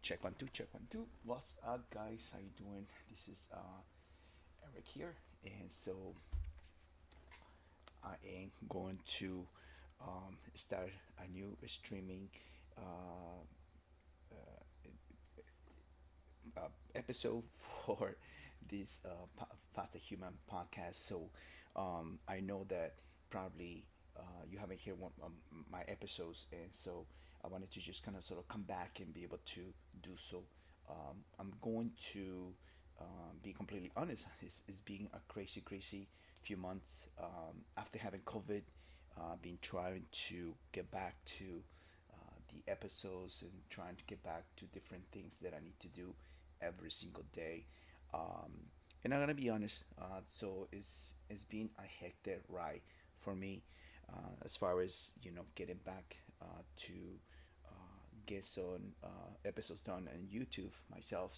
Check one two, check one two. What's up, guys? How you doing? This is Erick here, and I am going to start a new streaming uh, episode for this Fast the Human podcast. I know that probably you haven't heard one my episodes, and so I wanted to just kind of sort of come back and be able to do so. I'm going to be completely honest. It's been a crazy, crazy few months after having COVID. Been trying to get back to the episodes and trying to get back to different things that I need to do every single day. Um, and I'm gonna be honest. It's been a hectic ride for me as far as getting back to get some episodes done on YouTube myself.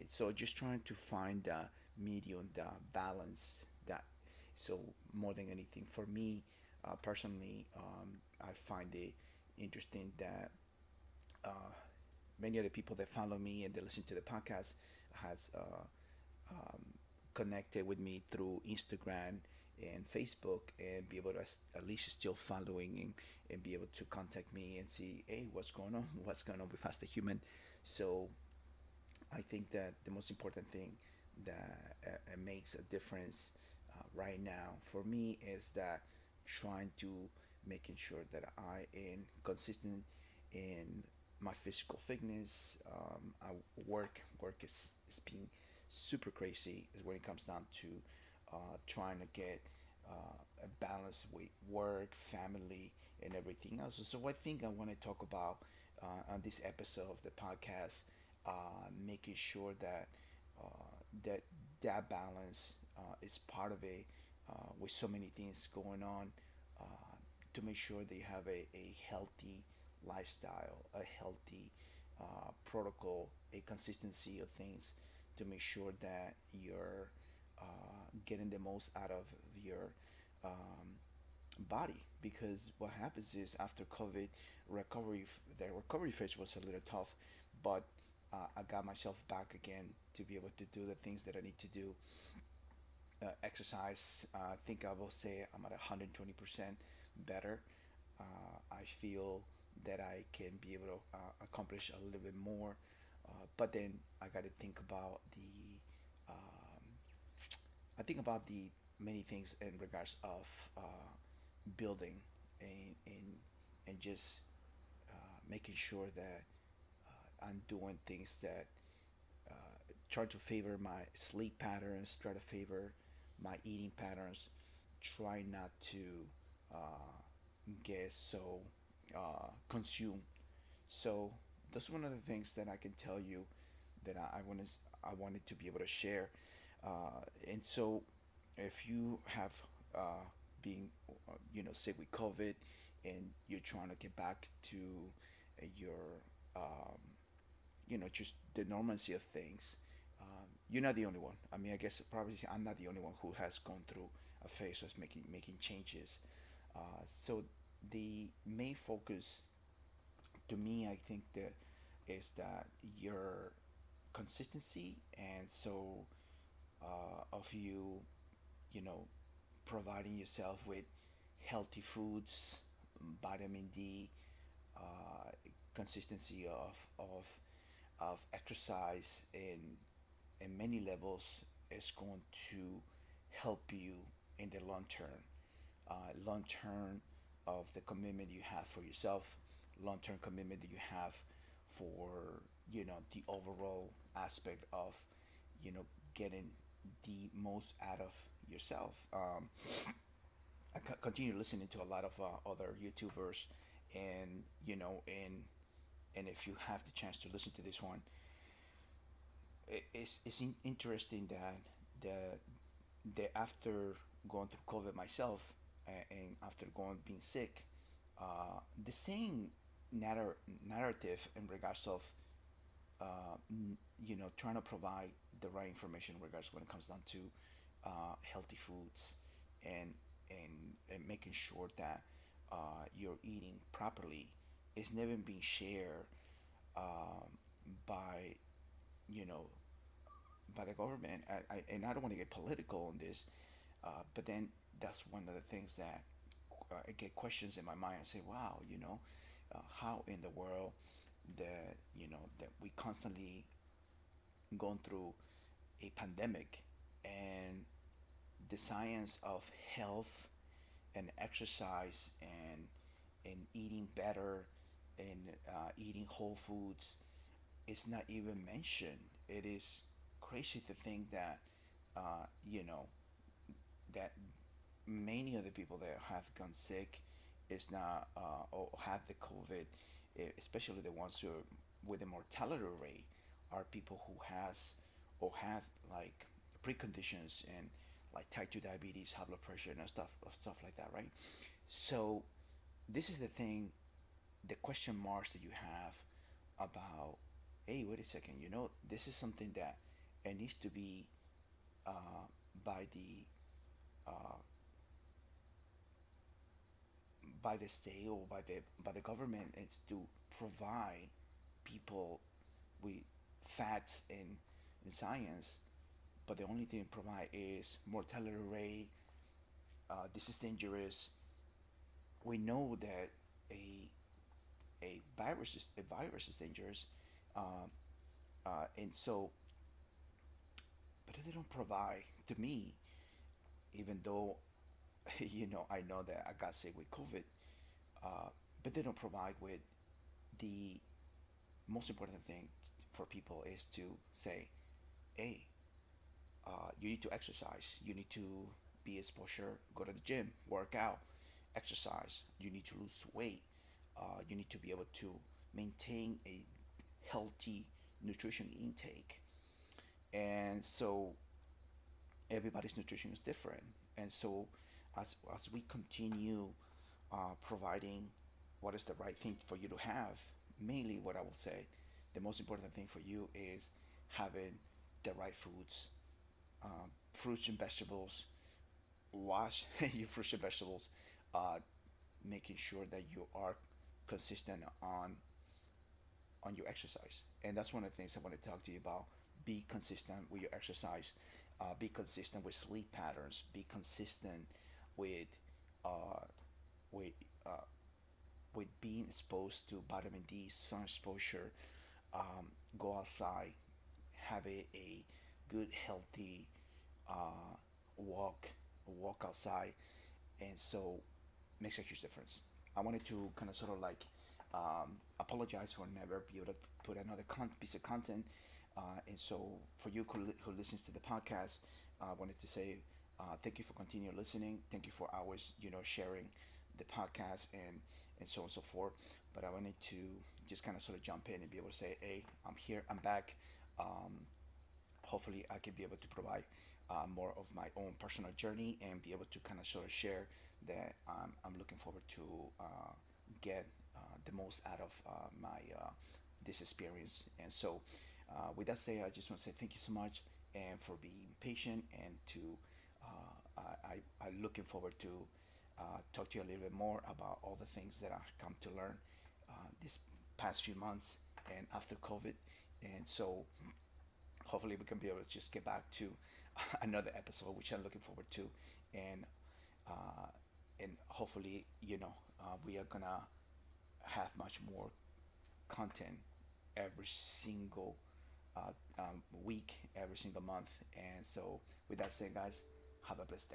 So just trying to find the medium, the balance that. So more than anything, for me personally, I find it interesting that uh, many of the people that follow me and they listen to the podcast has um, connected with me through Instagram and Facebook and be able to at least still following and be able to contact me and see, hey, what's going on, what's going on with Fast the Human. So I think that the most important thing that makes a difference right now for me is that trying to making sure that I am consistent in my physical fitness. I is being super crazy is when it comes down to trying to get a balance with work, family, and everything else. So I think I want to talk about on this episode of the podcast, making sure that that that balance is part of it with so many things going on to make sure they have a healthy lifestyle, a healthy protocol, a consistency of things to make sure that you're getting the most out of your um, body. Because what happens is after COVID, the recovery phase was a little tough, but I got myself back again to be able to do the things that I need to do. Exercise, I think I will say I'm at 120% better. I feel that I can be able to accomplish a little bit more, but then I got to think about I think about the many things in regards of building and just making sure that I'm doing things that try to favor my sleep patterns, try to favor my eating patterns, try not to uh, get so consumed. So that's one of the things that I can tell you that I wanted to be able to share. And so if you have been sick with COVID and you're trying to get back to your um, just the normalcy of things. You're not the only one. I mean, I guess probably I'm not the only one who has gone through a phase of making changes. So the main focus to me, I think that is that your consistency and so of you, you know, providing yourself with healthy foods, vitamin D, uh, consistency of exercise in many levels is going to help you in the long term. Long term of the commitment you have for yourself, long term commitment that you have for the overall aspect of getting the most out of yourself. Continue listening to a lot of other YouTubers, and and if you have the chance to listen to this one, it's interesting that after going through COVID myself and after going being sick, the same narrative in regards of trying to provide the right information in regards when it comes down to healthy foods and and making sure that you're eating properly is never being shared um, by, you know, by the government. And I don't want to get political on this, but then that's one of the things that I get questions in my mind. I say, wow, how in the world that that we constantly going through a pandemic, and the science of health and exercise and eating better and eating whole foods is not even mentioned. It is crazy to think that uh, you know that many of the people that have gone sick is not or have the COVID, especially the ones who are with the mortality rate, are people who has or have like preconditions and like type 2 diabetes, high blood pressure, and stuff like that, right? So this is the thing, the question marks that you have about, hey, wait a second, this is something that it needs to be uh, by the uh, by the state or by the government. It's to provide people with facts in science, but the only thing it provide is mortality rate. This is dangerous. We know that a a virus is dangerous, um, and so, but they don't provide to me, even though I know that I got sick with COVID, uh, but they don't provide with the most important thing for people is to say, hey, you need to exercise. You need to be exposure, go to the gym, work out, exercise. You need to lose weight. You need to be able to maintain a healthy nutrition intake. And so everybody's nutrition is different. And so as we continue providing what is the right thing for you to have, mainly what I will say, the most important thing for you is having the right foods, fruits and vegetables. Wash your fruits and vegetables, uh, making sure that you are consistent on your exercise. And that's one of the things I want to talk to you about. Be consistent with your exercise. Be consistent with sleep patterns. Be consistent with uh, with uh, with being exposed to vitamin D, sun exposure. Go outside, have a good healthy uh, walk walk outside, and so makes a huge difference. I wanted to kind of sort of like apologize for never be able to put another piece of content. And so for you who listens to the podcast, I wanted to say thank you for continuing listening. Thank you for always, sharing the podcast and so on and so forth. But I wanted to just kind of sort of jump in and be able to say, hey, I'm here, I'm back. Um, Hopefully I can be able to provide more of my own personal journey and be able to kind of sort of share that I'm looking forward to get the most out of my this experience. And so with that said, I just want to say thank you so much and for being patient, and to I'm looking forward to talk to you a little bit more about all the things that I've come to learn this past few months and after COVID. And so hopefully we can be able to just get back to another episode, which I'm looking forward to. And uh, and hopefully, we are gonna have much more content every single week, every single month. And so with that said, guys, have a blessed day.